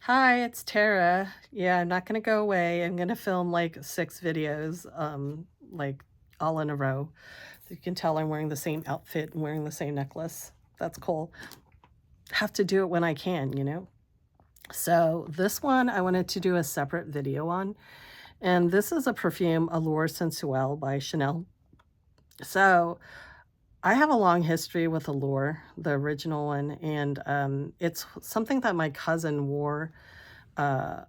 Hi, it's Tara. Yeah, I'm not gonna go away. I'm gonna film like 6 videos, like all in a row. So you can tell I'm wearing the same outfit and wearing the same necklace. That's cool. Have to do it when I can. So this one I wanted to do a separate video on, and this is a perfume, Allure Sensuelle by Chanel. So I have a long history with Allure, the original one, and it's something that my cousin wore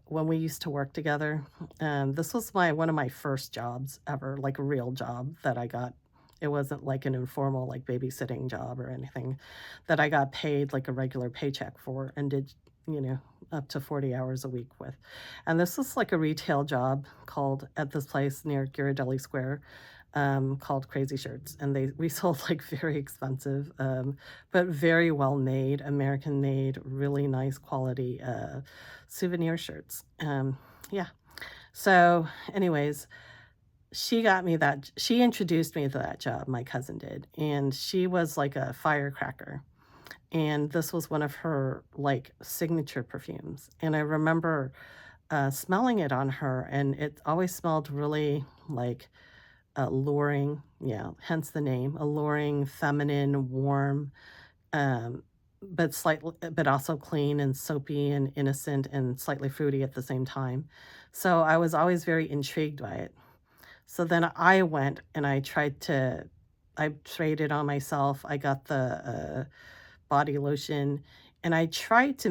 when we used to work together. This was my one of my first jobs ever, like a real job that I got. It wasn't like an informal like babysitting job or anything that I got paid like a regular paycheck for and did, you know, up to 40 hours a week with. And this was like a retail job called at this place near Ghirardelli Square, called Crazy Shirts. And we sold like very expensive, but very well made, American made, really nice quality souvenir shirts. Yeah. So, anyways, she introduced me to that job, my cousin did. And she was like a firecracker. And this was one of her like signature perfumes. And I remember smelling it on her, and it always smelled really like alluring. Yeah, hence the name alluring, feminine, warm, um, but also clean and soapy and innocent and slightly fruity at the same time. So I was always very intrigued by it. So then I went and I traded on myself. I got the body lotion, and I tried to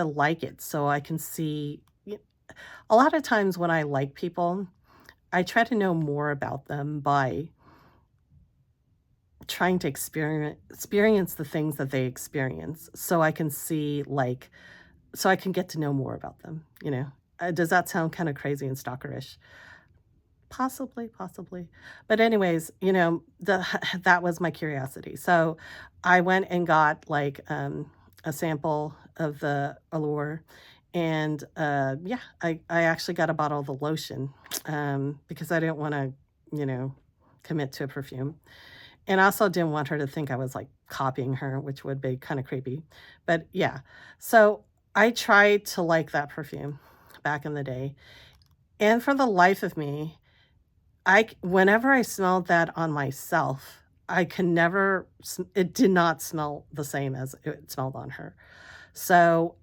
like it so I can see. A lot of times when I like people, I try to know more about them by trying to experience the things that they experience so I can see, like so I can get to know more about them? Does that sound kinda crazy and stalkerish? Possibly, possibly. But anyways, that was my curiosity. So, I went and got, like, a sample of the Allure, and, yeah, I actually got a bottle of the lotion, because I didn't wanna, you know, commit to a perfume. And I also didn't want her to think I was, like, copying her, which would be kinda creepy. But, yeah. So, I tried to like that perfume back in the day, and for the life of me, whenever I smelled that on myself, I can never it did not smell the same as it smelled on her. So,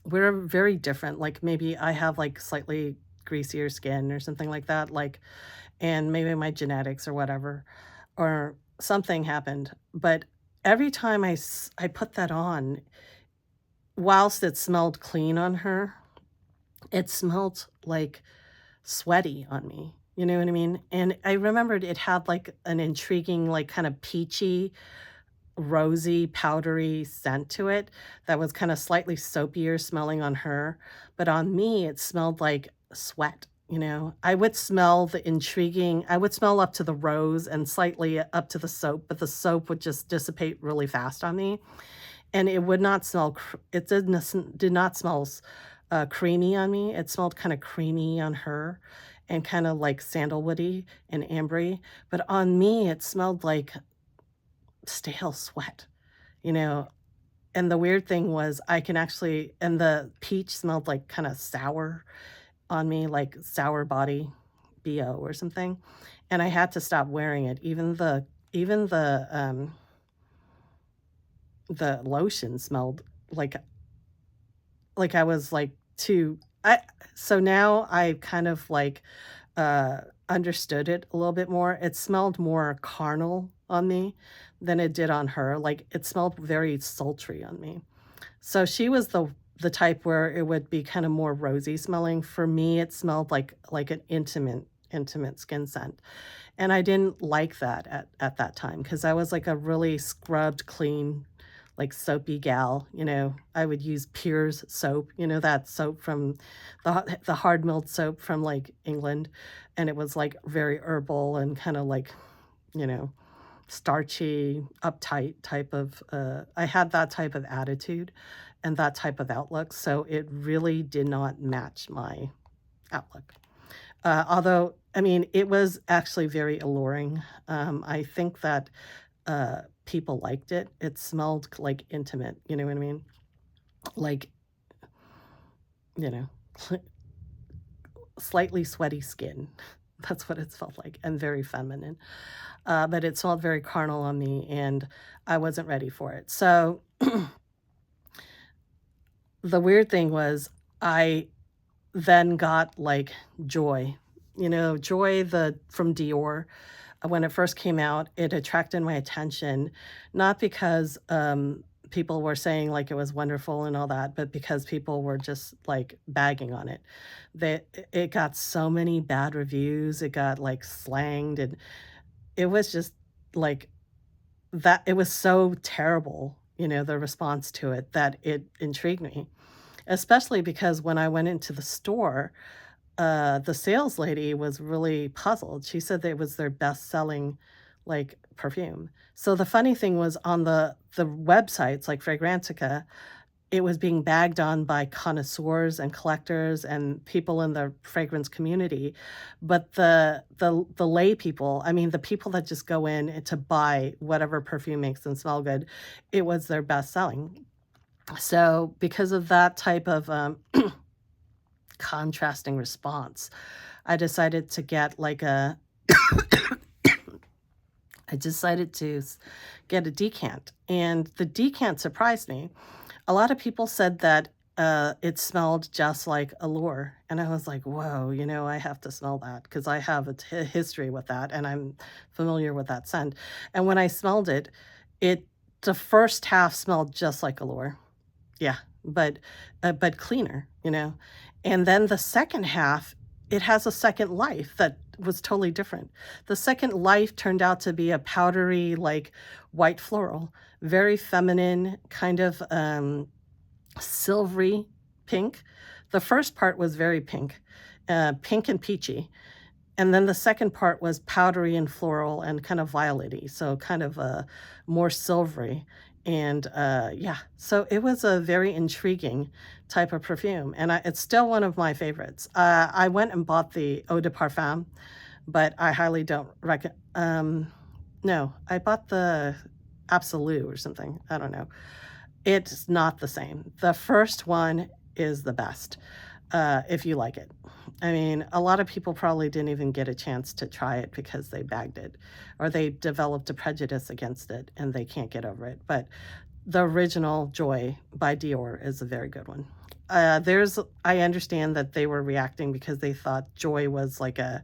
we're very different, like, maybe I have, like, slightly greasier skin or something like that, like and maybe my genetics or whatever, or something happened, but every time I put that on, whilst it smelled clean on her, it smelled, like, sweaty on me, you know what I mean? And I remembered it had, like, an intriguing, like, kinda peachy, rosy, powdery scent to it that was kinda slightly soapier smelling on her, but on me, it smelled like sweat? I would smell up to the rose and slightly up to the soap, but the soap would just dissipate really fast on me, and it would not smell it did not smell creamy on me. It smelled kinda creamy on her and kinda, like, sandalwoody and ambery, but on me, it smelled like stale sweat, you know? And the weird thing was and the peach smelled like kinda sour on me, like sour body, BO or something, and I had to stop wearing it. Even the lotion smelled like I was, like, too I so now I kind of, like, understood it a little bit more. It smelled more carnal on me than it did on her, like, it smelled very sultry on me. So she was the type where it would be kinda more rosy smelling. For me, it smelled like an intimate skin scent, and I didn't like that at that time because I was, like, a really scrubbed, clean, like, soapy gal. I would use Pears soap, that soap from the hard milled soap from, like, England, and it was, like, very herbal and kinda, like, you know, starchy, uptight type of, I had that type of attitude and that type of outlook, so it really did not match my outlook. Although, I mean, it was actually very alluring. I think that, people liked it. It smelled, like, intimate, you know what I mean? like, you know, slightly sweaty skin. That's what it felt like, and very feminine. But it smelled very carnal on me, and I wasn't ready for it. So the weird thing was, I then got like Joy. Joy the from Dior. When it first came out, it attracted my attention, not because people were saying like it was wonderful and all that, but because people were just like bagging on it. That it got so many bad reviews. It got like slanged, and it was just like that. It was so terrible, the response to it, that it intrigued me, especially because when I went into the store, the sales lady was really puzzled. She said that it was their best-selling, like, perfume. So the funny thing was, on the websites like Fragrantica, it was being bagged on by connoisseurs and collectors and people in the fragrance community, but the lay people, I mean, the people that just go in to buy whatever perfume makes them smell good, it was their best selling. So because of that type of contrasting response, I decided to get like a I decided to get a decant, and the decant surprised me. A lot of people said that it smelled just like Allure, and I was like, "Whoa, I have to smell that because I have a history with that, and I'm familiar with that scent." And when I smelled it, it the first half smelled just like Allure. Yeah, but cleaner, And then the second half, it has a second life that was totally different. The second life turned out to be a powdery, like, white floral, very feminine, kind of, silvery pink. The first part was very pink, pink and peachy, and then the second part was powdery and floral and kind of violety, so kind of, more silvery, and, yeah, so it was a very intriguing type of perfume, and it's still one of my favorites. I went and bought the Eau de Parfum, but I highly don't no, I bought the Absolute or something, I don't know. It's not the same. The first one is the best, if you like it. I mean, a lot of people probably didn't even get a chance to try it because they bagged it, or they developed a prejudice against it and they can't get over it. But the original Joy by Dior is a very good one. I understand that they were reacting because they thought Joy was like a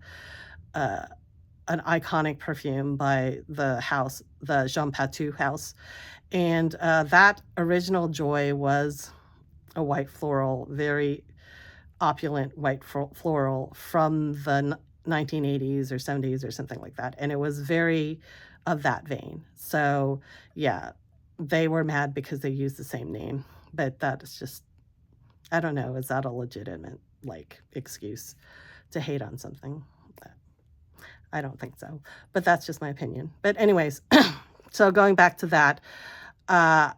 an iconic perfume by the Jean Patou house, and that original Joy was a white floral, very opulent white floral from the 1980s or 70s or something like that, and it was very of that vein. So, yeah, they were mad because they used the same name, but that is just, I don't know, is that a legitimate, like, excuse to hate on something? I don't think so, but that's just my opinion. But anyways, so going back to that, uh,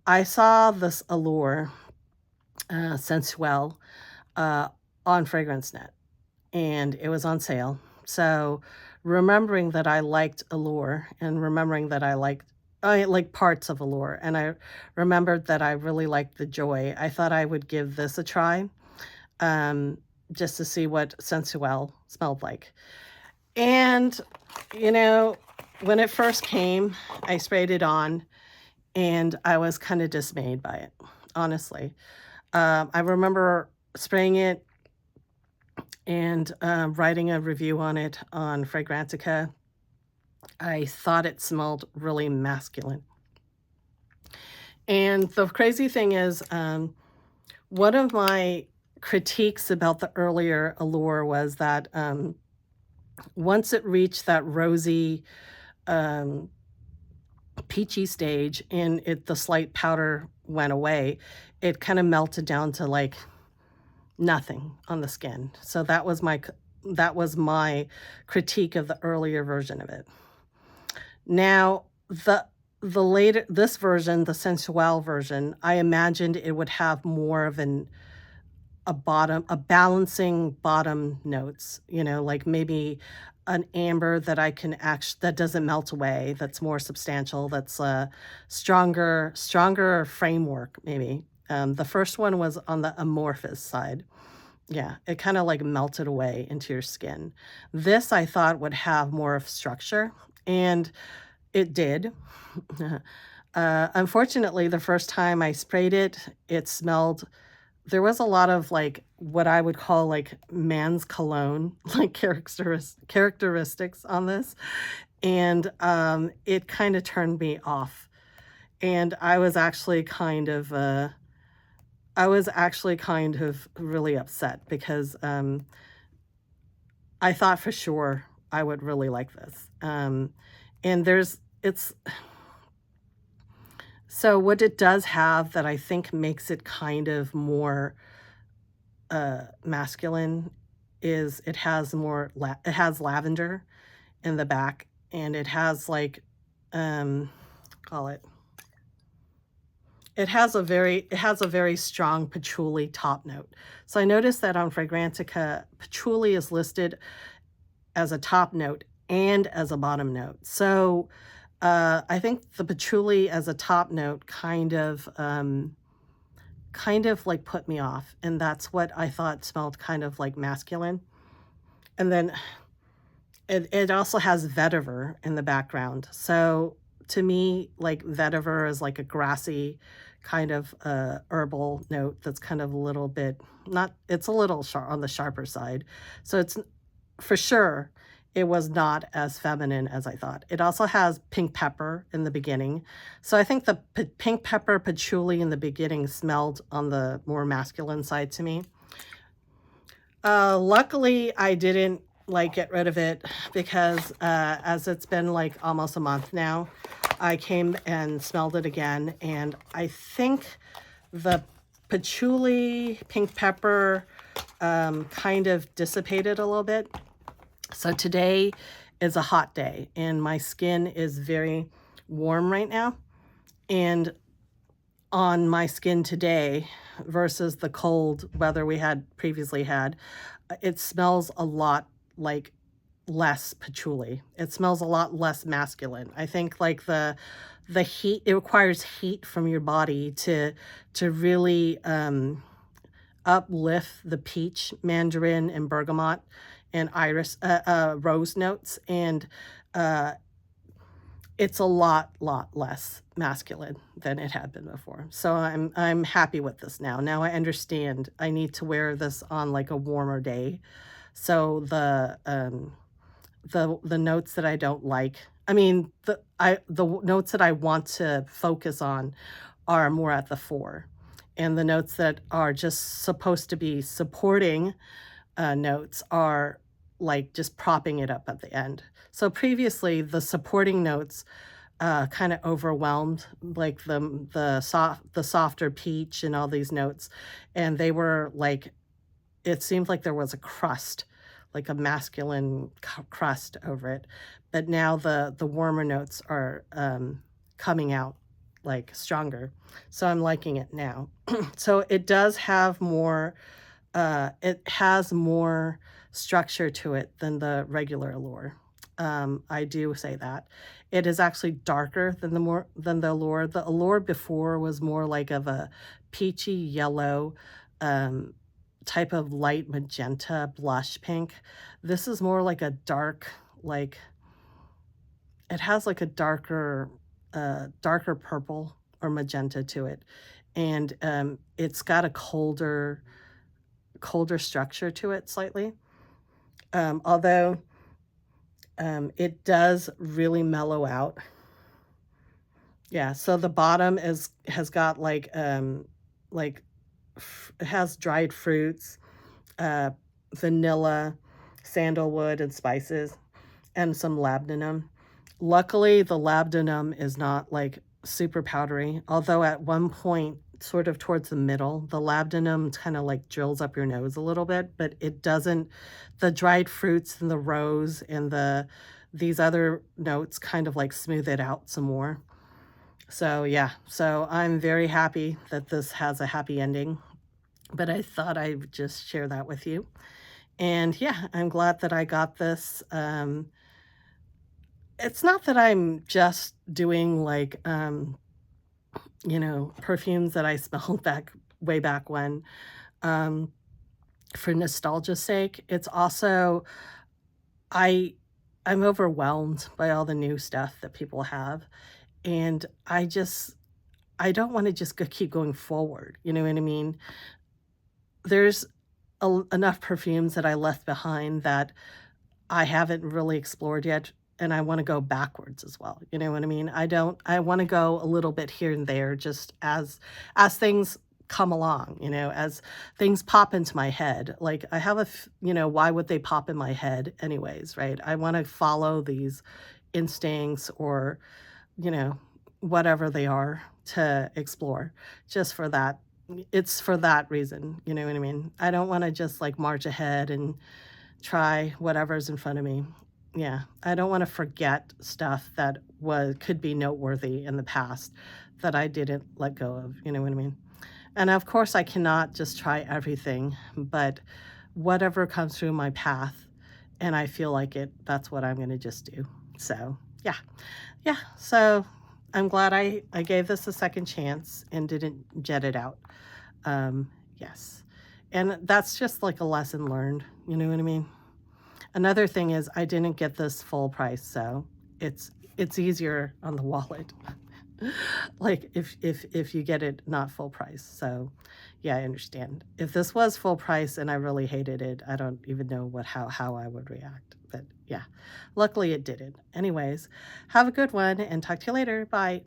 I saw this Allure Sensuelle on FragranceNet, and it was on sale. So remembering that I liked Allure, and remembering that I like parts of Allure, and I remembered that I really liked the Joy, I thought I would give this a try, um, just to see what Sensuelle smelled like. And, you know, when it first came, I sprayed it on, and I was kind of dismayed by it, honestly. I remember spraying it and writing a review on it on Fragrantica. I thought it smelled really masculine. And the crazy thing is, one of my critiques about the earlier Allure was that once it reached that rosy, um, peachy stage and the slight powder went away, it kind of melted down to like nothing on the skin. So that was my critique of the earlier version of it. Now, this version, the Sensual version, I imagined it would have more of a balancing bottom notes, like maybe an amber that that doesn't melt away, that's more substantial, that's a stronger framework maybe. The first one was on the amorphous side. Yeah, it kinda, like, melted away into your skin. This I thought would have more of structure, and it did. Unfortunately, the first time I sprayed it, it smelled there was a lot of, like, what I would call, like, man's cologne, like, characteristics on this, and, it kinda turned me off, and I was actually kind of really upset because, I thought for sure I would really like this, and there's it's so what it does have that I think makes it kind of more, masculine is it has lavender in the back, and it has, like, um, call it it has a very strong patchouli top note. So I noticed that on Fragrantica, patchouli is listed as a top note and as a bottom note. So, I think the patchouli as a top note kind of, like, put me off, and that's what I thought smelled kind of, like, masculine. And then it also has vetiver in the background. So, to me, like, vetiver is like a grassy kind of, herbal note that's kind of a little bit not it's a little on the sharper side. So it's for sure, it was not as feminine as I thought. It also has pink pepper in the beginning. So I think the pink pepper patchouli in the beginning smelled on the more masculine side to me. Luckily, I didn't, like, get rid of it because, as it's been, like, almost a month now, I came and smelled it again, and I think the patchouli, pink pepper, kind of dissipated a little bit. So today is a hot day, and my skin is very warm right now, and on my skin today versus the cold weather we had previously had, it smells a lot like less patchouli. It smells a lot less masculine. I think like the heat it requires heat from your body to really uplift the peach, mandarin, and bergamot and iris rose notes and uh it's a lot less masculine than it had been before. So I'm happy with this now. Now I understand I need to wear this on, like, a warmer day. So the notes that I don't like I mean, notes that I want to focus on are more at the fore, and the notes that are just supposed to be supporting notes are like just propping it up at the end. So previously, the supporting notes kind of overwhelmed like the softer peach and all these notes, and they were like it seemed like there was a crust, like a masculine crust over it. But now the warmer notes are coming out like stronger. So I'm liking it now. So it has more structure to it than the regular Allure. I do say that. It is actually darker than the Allure. The Allure before was more like of a peachy yellow, um, type of light magenta blush pink. This is more like a dark, like it has like a darker purple or magenta to it. And, it's got a colder structure to it slightly. Although, it does really mellow out. Yeah, so the bottom has got like it has dried fruits, uh, vanilla, sandalwood, and spices, and some labdanum. Luckily, the labdanum is not like super powdery, although at one point, sort of towards the middle, the labdanum kind of like drills up your nose a little bit, but it doesn't. The dried fruits and the rose and these other notes kind of like smooth it out some more. So yeah, so I'm very happy that this has a happy ending, but I thought I would just share that with you. And yeah, I'm glad that I got this. It's not that I'm just doing like perfumes that I smelled back way back when, um, for nostalgia's sake. It's also I I'm overwhelmed by all the new stuff that people have, and I don't wanna just keep going forward, you know what I mean? There's enough perfumes that I left behind that I haven't really explored yet, and I wanna go backwards as well, you know what I mean? I wanna go a little bit here and there just as things come along, as things pop into my head. Like, I have why would they pop in my head anyways, right? I wanna follow these instincts or, you know, whatever they are to explore just for that. It's for that reason, you know what I mean? I don't wanna just, like, march ahead and try whatever's in front of me. Yeah, I don't wanna forget stuff that could be noteworthy in the past that I didn't let go of, you know what I mean? And of course, I cannot just try everything, but whatever comes through my path and I feel like it, that's what I'm gonna just do. So, yeah. Yeah, so I'm glad I gave this a second chance and didn't jet it out. Yes. And that's just like a lesson learned, you know what I mean? Another thing is I didn't get this full price, so it's easier on the wallet. Like if you get it not full price. So yeah, I understand. If this was full price and I really hated it, I don't even know how I would react. But yeah, luckily it didn't. Anyways, have a good one and talk to you later. Bye.